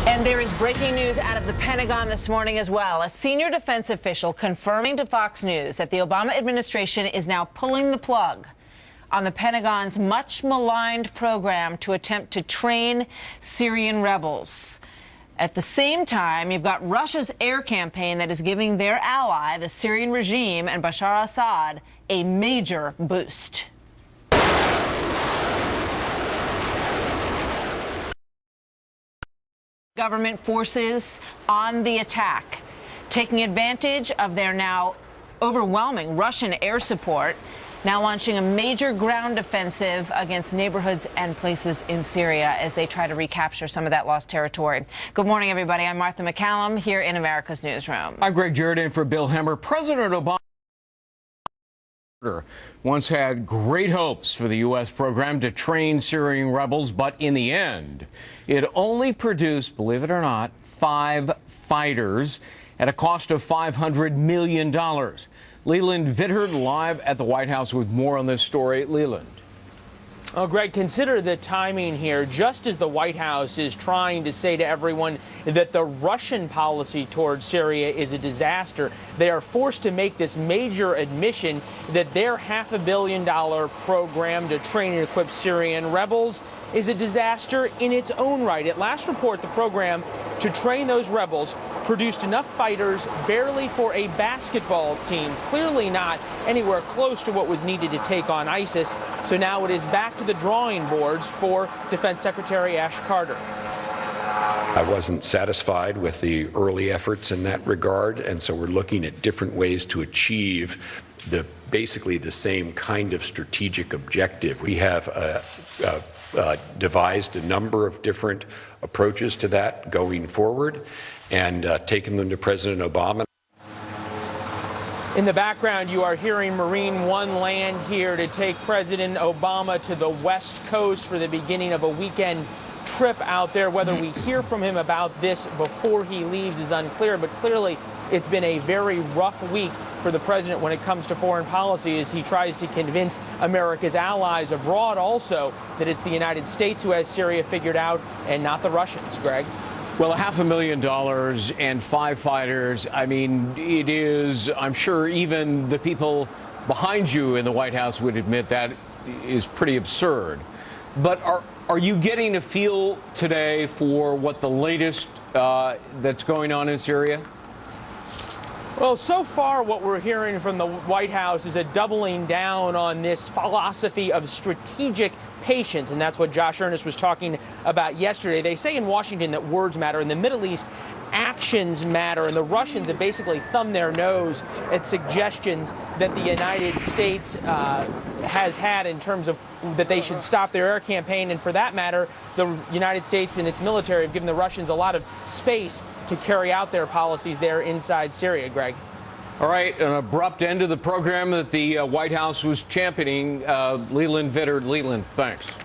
And there is breaking news out of the Pentagon this morning as well. A senior defense official confirming to Fox News that the Obama administration is now pulling the plug on the Pentagon's much maligned program to attempt to train Syrian rebels. At the same time, you've got Russia's air campaign that is giving their ally, the Syrian regime and Bashar Assad, a major boost. Government forces on the attack, taking advantage of their now overwhelming Russian air support, now launching a major ground offensive against neighborhoods and places in Syria as they try to recapture some of that lost territory. Good morning, everybody. I'm Martha McCallum here in America's Newsroom. I'm Greg Jarrett in for Bill Hemmer. President Obama once had great hopes for the U.S. program to train Syrian rebels, but in the end, it only produced, believe it or not, 5 fighters at a cost of $500 million. Leland Vittert live at the White House with more on this story. Leland. Oh, Greg, consider the timing here. Just as the White House is trying to say to everyone that the Russian policy towards Syria is a disaster, they are forced to make this major admission that their $500 million program to train and equip Syrian rebels is a disaster in its own right. At last report, the program to train those rebels produced enough fighters barely for a basketball team, clearly not anywhere close to what was needed to take on ISIS. So now it is back to the drawing boards for Defense Secretary Ash Carter. I wasn't satisfied with the early efforts in that regard, and so we're looking at different ways to achieve basically the same kind of strategic objective. We have devised a number of different approaches to that going forward and taken them to President Obama. In the background, you are hearing Marine One land here to take President Obama to the West Coast for the beginning of a weekend trip out there. Whether we hear from him about this before he leaves is unclear, but clearly it's been a very rough week for the president when it comes to foreign policy as he tries to convince America's allies abroad also that it's the United States who has Syria figured out and not the Russians. Greg? Well, $500 million and 5 fighters. I mean, it is, I'm sure even the people behind you in the White House would admit that is pretty absurd. But are you getting a feel today for what the latest that's going on in Syria? Well, so far what we're hearing from the White House is a doubling down on this philosophy of strategic patience, and that's what Josh Earnest was talking about yesterday. They say in Washington that words matter. In the Middle East, actions matter, and the Russians have basically thumbed their nose at suggestions that the United States has had in terms of that they should stop their air campaign, and for that matter, the United States and its military have given the Russians a lot of space to carry out their policies there inside Syria. Greg? All right, an abrupt end to the program that the White House was championing. Leland Vittert. Leland, thanks.